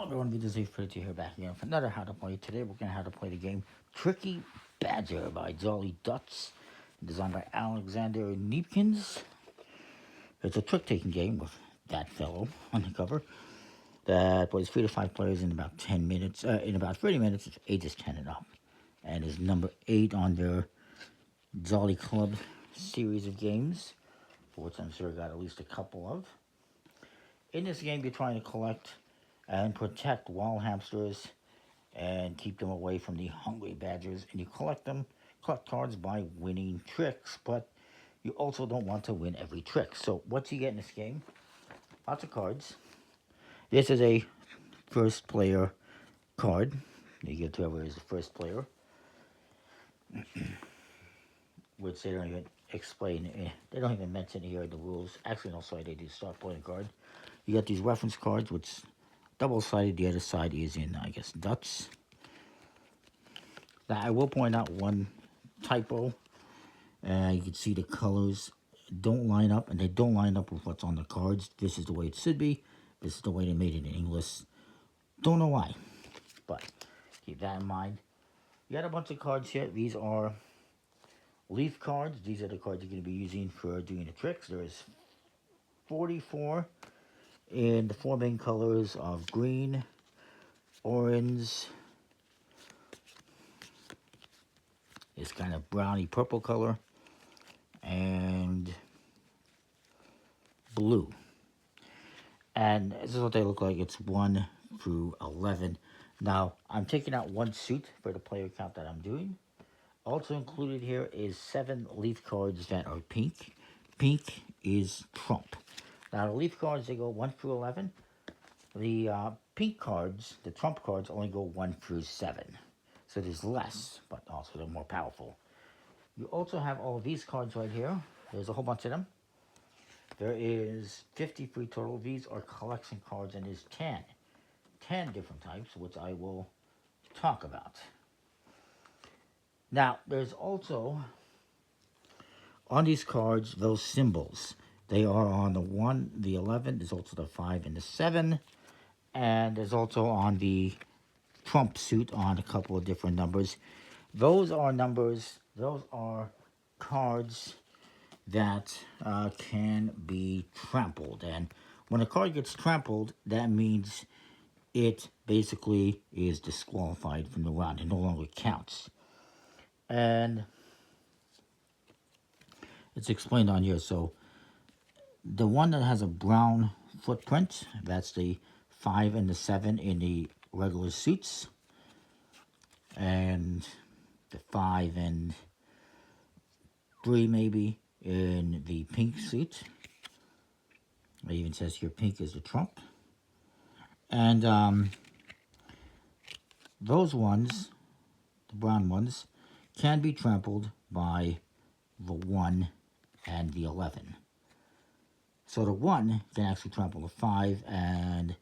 Everyone, this is Fritzy here back again for another How to Play. Today we're going to how to play the game Tricky Badger by Jolly Duts, designed by Alexander Neepkins. It's a trick-taking game with that fellow on the cover that plays 3 to 5 players in about 10 minutes, in about 30 minutes, it's ages 10 and up. And is number 8 on their Jolly Club series of games, for which I'm sure I got at least a couple of. In this game, you're trying to collect and protect wild hamsters and keep them away from the hungry badgers. And you collect cards by winning tricks, but you also don't want to win every trick. So what you get in this game, lots of cards. This is a first player card. You get whoever is the first player, which they don't even explain. They don't even mention here the rules. Actually, no, sorry, they do start playing card. You get these reference cards, which double-sided. The other side is in, I guess, Dutch. Now, I will point out one typo. You can see the colors don't line up, and they don't line up with what's on the cards. This is the way it should be. This is the way they made it in English. Don't know why, but keep that in mind. You got a bunch of cards here. These are leaf cards. These are the cards you're going to be using for doing the tricks. There is 44 in the 4 main colors of green, orange, this kind of browny purple color, and blue. And this is what they look like. It's 1 through 11. Now, I'm taking out 1 suit for the player count that I'm doing. Also included here is 7 leaf cards that are pink. Pink is trump. Now, the leaf cards, they go 1 through 11. The pink cards, the trump cards, only go 1 through 7. So there's less, but also they're more powerful. You also have all of these cards right here. There's a whole bunch of them. There is 53 total. These are collection cards, and there's 10 different types, which I will talk about. Now, there's also, on these cards, those symbols. They are on the 1, the 11, there's also the 5 and the 7, and there's also on the trump suit on a couple of different numbers. Those are numbers, those are cards that can be trampled. And when a card gets trampled, that means it basically is disqualified from the round. It no longer counts. And it's explained on here. So the one that has a brown footprint, that's the 5 and the 7 in the regular suits. And the 5 and 3 maybe in the pink suit. It even says here pink is the trump. And those ones, the brown ones, can be trampled by the 1 and the 11. So the 1 can actually trample the 5, and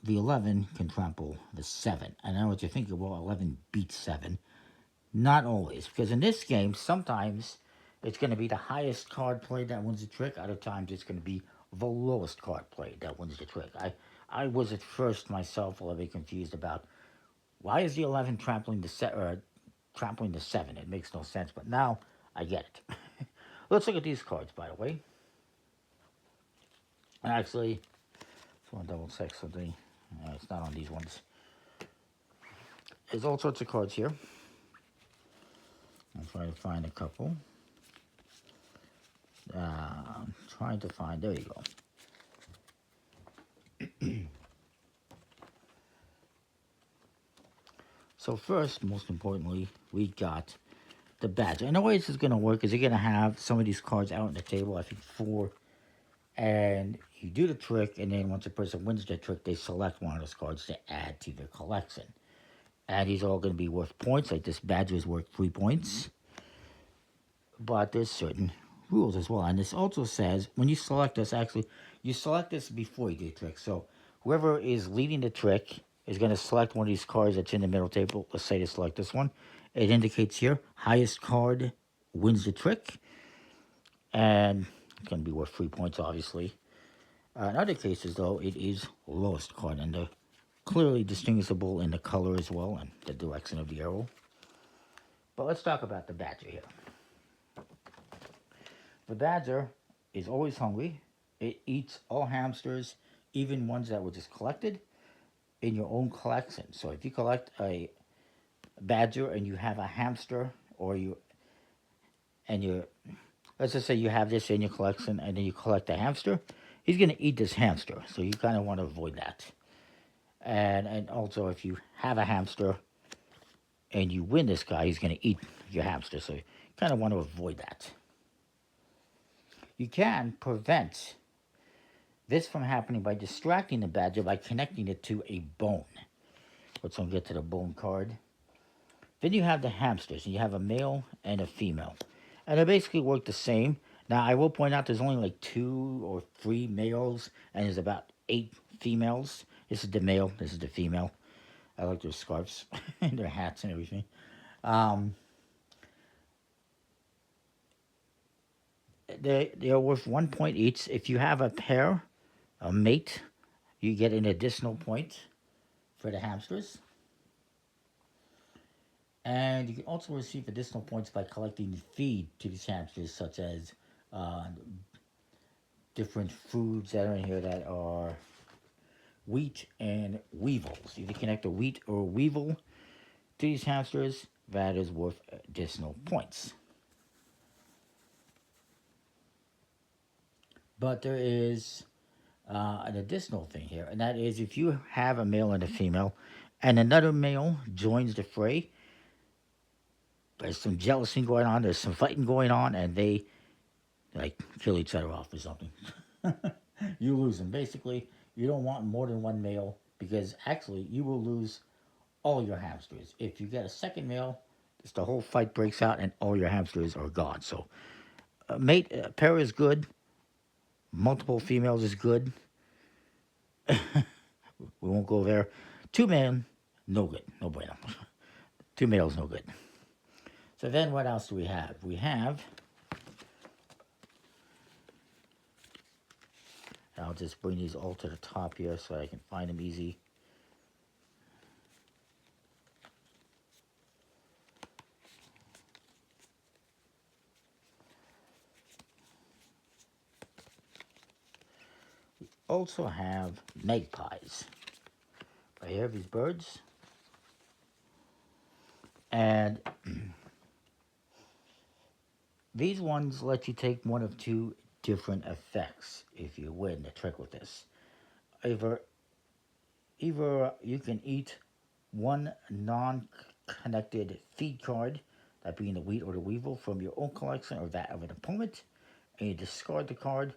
the 11 can trample the 7. And I know what you're thinking, well, 11 beats 7. Not always, because in this game, sometimes it's going to be the highest card played that wins the trick. Other times it's going to be the lowest card played that wins the trick. I was at first myself a little bit confused about why is the 11 trampling the 7? It makes no sense, but now I get it. Let's look at these cards, by the way. Actually, just want to double check something. It's not on these ones. There's all sorts of cards here. I'll try to find a couple. I'm trying to find, there you go. So first, most importantly, we got the badge. And the way this is going to work is you're going to have some of these cards out on the table, I think 4. And you do the trick, and then once a person wins the trick, they select one of those cards to add to their collection. And these are all going to be worth points, like this badger is worth 3 points. But there's certain rules as well. And this also says, when you select this, actually, you select this before you do the trick. So whoever is leading the trick is going to select one of these cards that's in the middle table. Let's say they select this one. It indicates here, highest card wins the trick. And it's going to be worth 3 points, obviously. In other cases, though, it is lowest card, and they're clearly distinguishable in the color as well and the direction of the arrow. But let's talk about the badger here. The badger is always hungry. It eats all hamsters, even ones that were just collected in your own collection. So if you collect a badger and you have a hamster, or you and you let's just say you have this in your collection and then you collect a hamster, he's going to eat this hamster. So you kind of want to avoid that. And also, if you have a hamster and you win this guy, he's going to eat your hamster. So you kind of want to avoid that. You can prevent this from happening by distracting the badger by connecting it to a bone. Let's get to the bone card. Then you have the hamsters, and you have a male and a female. And they basically work the same. Now, I will point out there's only like 2 or 3 males, and there's about 8 females. This is the male, this is the female. I like their scarves and their hats and everything. They're worth 1 point each. If you have a pair, a mate, you get an additional point for the hamsters. And you can also receive additional points by collecting feed to these hamsters, such as different foods that are in here that are wheat and weevils. If you connect a wheat or a weevil to these hamsters, that is worth additional points. But there is an additional thing here, and that is if you have a male and a female, and another male joins the fray, there's some jealousy going on, there's some fighting going on, and they like kill each other off or something. You lose them. Basically, you don't want more than one male, because actually you will lose all your hamsters. If you get a second male, just the whole fight breaks out and all your hamsters are gone. So a pair is good. Multiple females is good. We won't go there. 2 men, no good. No bueno. 2 males, no good. So then what else do we have? We have, I'll just bring these all to the top here so I can find them easy. We also have magpies. Right here, these birds. And these ones let you take one of 2 different effects if you win the trick with this. Either you can eat one non-connected feed card, that being the wheat or the weevil, from your own collection or that of an opponent, and you discard the card,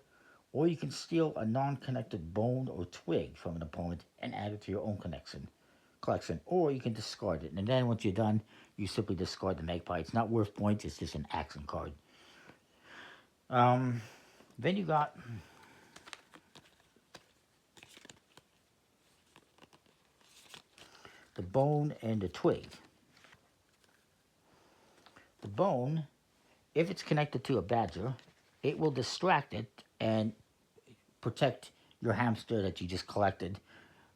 or you can steal a non-connected bone or twig from an opponent and add it to your own collection, or you can discard it. And then once you're done, you simply discard the magpie. It's not worth points, it's just an action card. Then you got the bone and the twig. The bone, if it's connected to a badger, it will distract it and protect your hamster that you just collected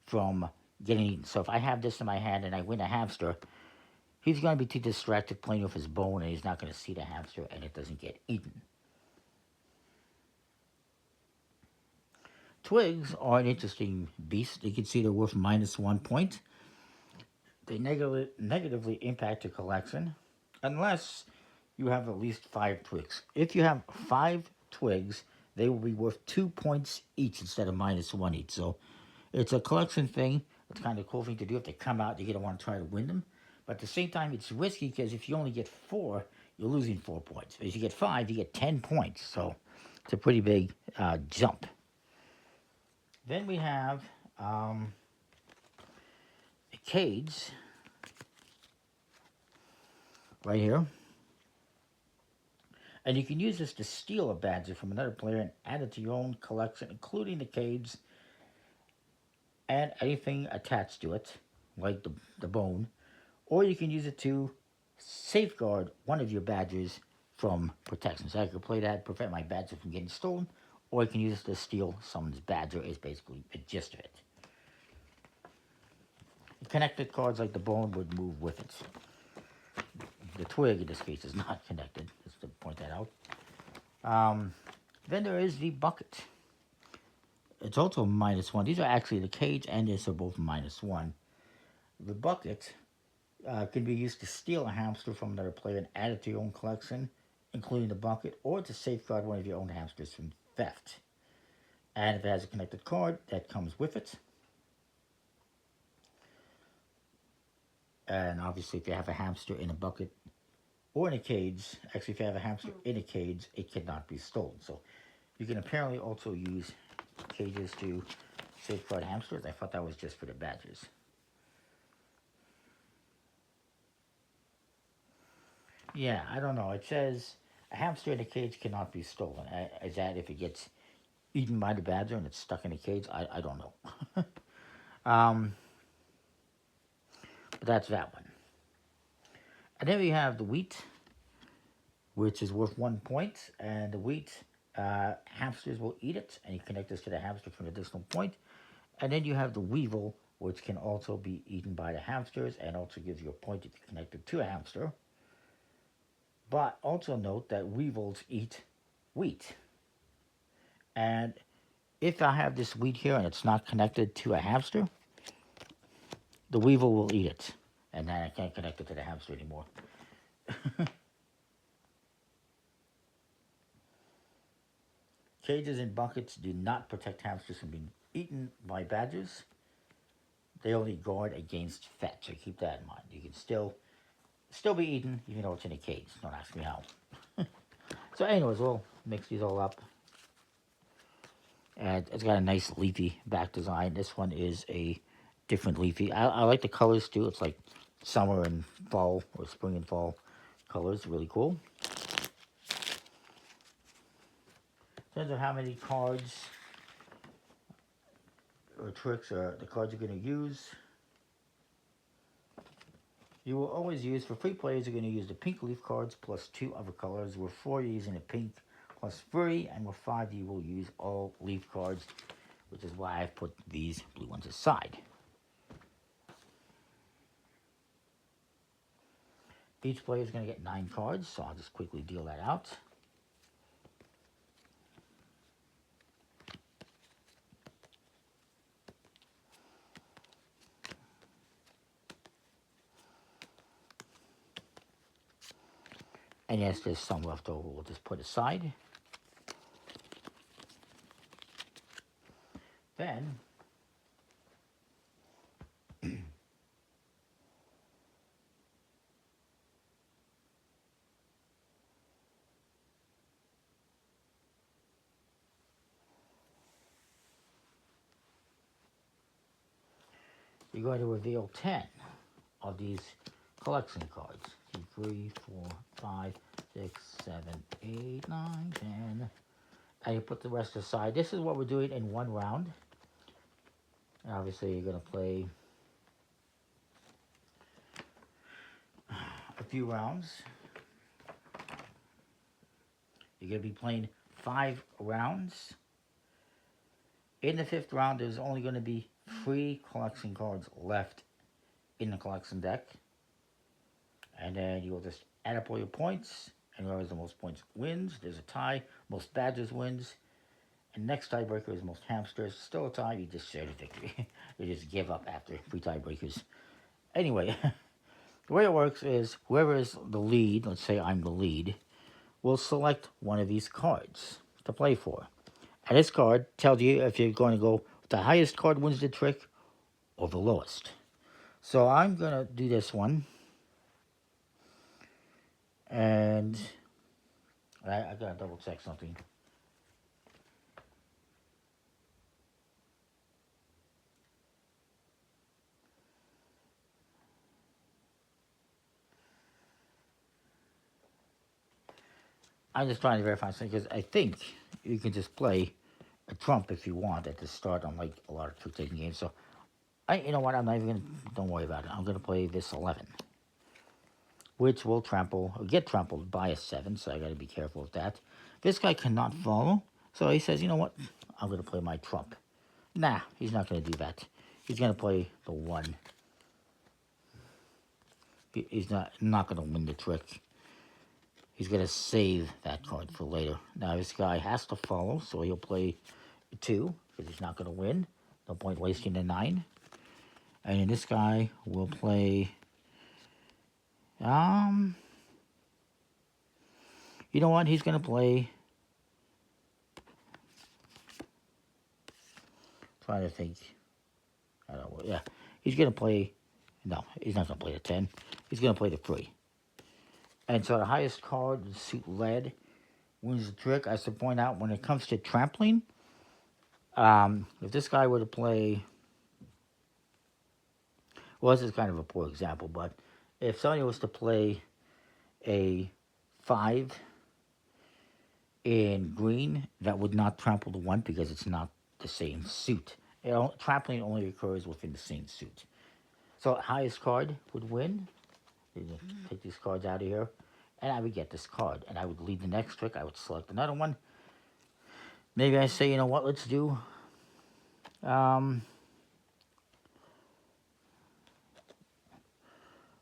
from getting eaten. So if I have this in my hand and I win a hamster, he's going to be too distracted playing with his bone, and he's not going to see the hamster, and it doesn't get eaten. Twigs are an interesting beast. You can see they're worth -1 point. They negatively impact your collection unless you have at least 5 twigs. If you have 5 twigs, they will be worth 2 points each instead of -1 each. So it's a collection thing. It's kind of a cool thing to do. If they come out, you're going to want to try to win them. But at the same time, it's risky, because if you only get 4, you're losing 4 points. If you get 5, you get 10 points. So it's a pretty big jump. Then we have a cage right here. And you can use this to steal a badger from another player and add it to your own collection, including the cage and anything attached to it, like the bone. Or you can use it to safeguard one of your badgers from protection. So I could play that, prevent my badger from getting stolen, or you can use it to steal someone's badger, is basically the gist of it. Connected cards like the bone would move with it. The twig, in this case, is not connected, just to point that out. Then there is the bucket. It's also -1. These are actually the cage and this are both -1. The bucket can be used to steal a hamster from another player and add it to your own collection, including the bucket, or to safeguard one of your own hamsters from theft. And if it has a connected card, that comes with it. And obviously, if you have a hamster in a bucket or in a cage, actually, if you have a hamster in a cage, it cannot be stolen. So you can apparently also use cages to safeguard hamsters. I thought that was just for the badgers. Yeah, I don't know. It says a hamster in a cage cannot be stolen. Is that if it gets eaten by the badger and it's stuck in a cage? I don't know. But that's that one. And then we have the wheat, which is worth 1 point. And the wheat, hamsters will eat it, and you connect this to the hamster for an additional point. And then you have the weevil, which can also be eaten by the hamsters and also gives you a point if you connect it to a hamster. But also note that weevils eat wheat. And if I have this wheat here and it's not connected to a hamster, the weevil will eat it. And then I can't connect it to the hamster anymore. Cages and buckets do not protect hamsters from being eaten by badgers. They only guard against theft, so keep that in mind. You can still be eaten even though it's in a cage. Don't ask me how. So anyways, we'll mix these all up. And it's got a nice leafy back design. This one is a different leafy. I like the colors too. It's like summer and fall, or spring and fall colors. Really cool. In terms of how many cards or tricks or the cards you're going to use, you will always use, for free players, you're going to use the pink leaf cards plus 2 other colors. With 4, you're using the pink plus 3, and with 5, you will use all leaf cards, which is why I've put these blue ones aside. Each player is going to get 9 cards, so I'll just quickly deal that out. And yes, there's some left over we'll just put aside. Then, you're going to reveal 10 of these collection cards. 2, 3, 4, 5, 6, 7, 8, 9, 10. And you put the rest aside. This is what we're doing in 1 round. And obviously you're going to play a few rounds. You're going to be playing 5 rounds. In the 5th round, there's only going to be 3 collection cards left in the collection deck. And then you'll just add up all your points, and whoever has the most points wins. There's a tie. Most badgers wins. And next tiebreaker is most hamsters. Still a tie. You just share the victory. You just give up after 3 tiebreakers. Anyway, the way it works is whoever is the lead, let's say I'm the lead, will select one of these cards to play for. And this card tells you if you're going to go with the highest card wins the trick or the lowest. So I'm going to do this one. And I got to double check something. I'm just trying to verify something because I think you can just play a trump if you want at the start on like a lot of trick-taking games. So, you know what? I'm not even going to, don't worry about it. I'm going to play this 11, which will trample, or get trampled by a 7, so I got to be careful with that. This guy cannot follow, So he says, you know what? I'm going to play my trump. Nah, he's not going to do that. He's going to play the 1. He's not going to win the trick. He's going to save that card for later. Now, this guy has to follow, so he'll play 2, because he's not going to win. No point wasting the 9. And then this guy will play... you know what? He's going to play... Trying to think. I don't know. Yeah. He's going to play... No, he's not going to play the 10. He's going to play the 3. And so the highest card, the suit lead, wins the trick. I should point out, when it comes to trampling, if this guy were to play... Well, this is kind of a poor example, but if somebody was to play a 5 in green, that would not trample the 1 because it's not the same suit. Trampling only occurs within the same suit. So highest card would win. Take these cards out of here, and I would get this card, and I would lead the next trick. I would select another one. Maybe I say, you know what, let's do...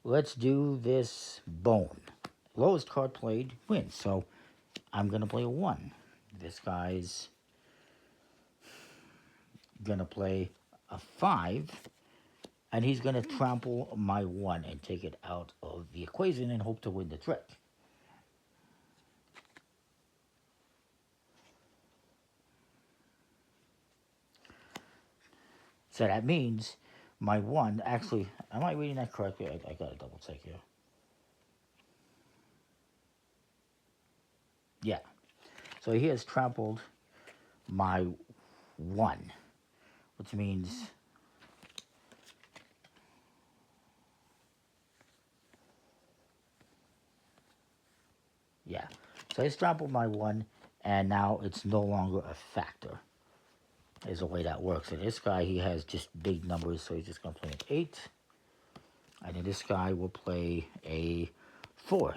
let's do this bone. Lowest card played wins, so I'm going to play a 1. This guy's going to play a 5, and he's going to trample my 1 and take it out of the equation and hope to win the trick. So that means my 1, actually, am I reading that correctly? I got to double check here. Yeah. So he has trampled my 1, which means... Yeah. So he's trampled my 1, and now it's no longer a factor. Is the way that works. And this guy, he has just big numbers, so he's just going to play an 8. And then this guy will play a 4.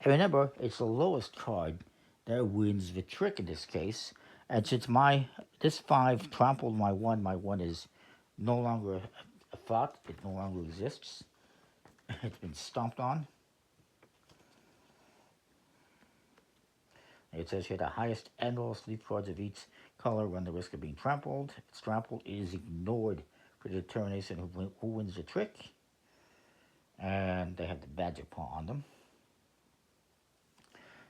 And remember, it's the lowest card that wins the trick in this case. And since this 5 trampled my 1 is no longer a thought. It no longer exists. It's been stomped on. It says here the highest and lowest leaf cards of each color run the risk of being trampled. If it's trampled, it is ignored for the determination of who wins the trick. And they have the badger paw on them.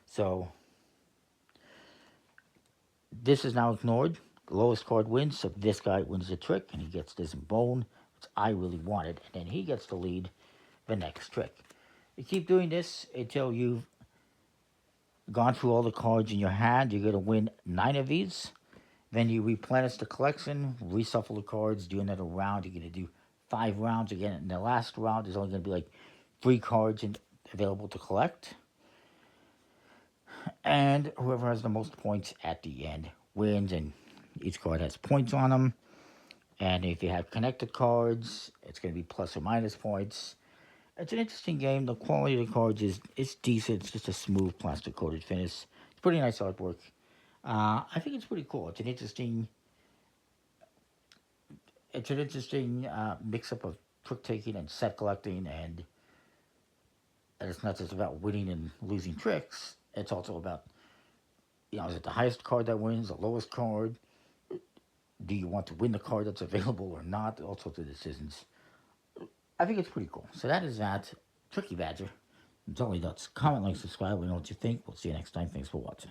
So this is now ignored. The lowest card wins, so this guy wins the trick, and he gets this bone, which I really wanted, and then he gets to lead the next trick. You keep doing this until you've gone through all the cards in your hand. You're going to win 9 of these. Then you replenish the collection, reshuffle the cards, do another round. You're going to do 5 rounds again. And the last round is only going to be like 3 cards available to collect. And whoever has the most points at the end wins, and each card has points on them. And if you have connected cards, it's going to be plus or minus points. It's an interesting game. The quality of the cards is decent. It's just a smooth plastic coated finish. It's pretty nice artwork. I think it's pretty cool. It's an interesting mix up of trick taking and set collecting, and it's not just about winning and losing tricks. It's also about, is it the highest card that wins, the lowest card? Do you want to win the card that's available or not? All sorts of decisions. I think it's pretty cool. So that is that. Tricky Badger. Jolly Dots. Comment, like, subscribe. We know what you think. We'll see you next time. Thanks for watching.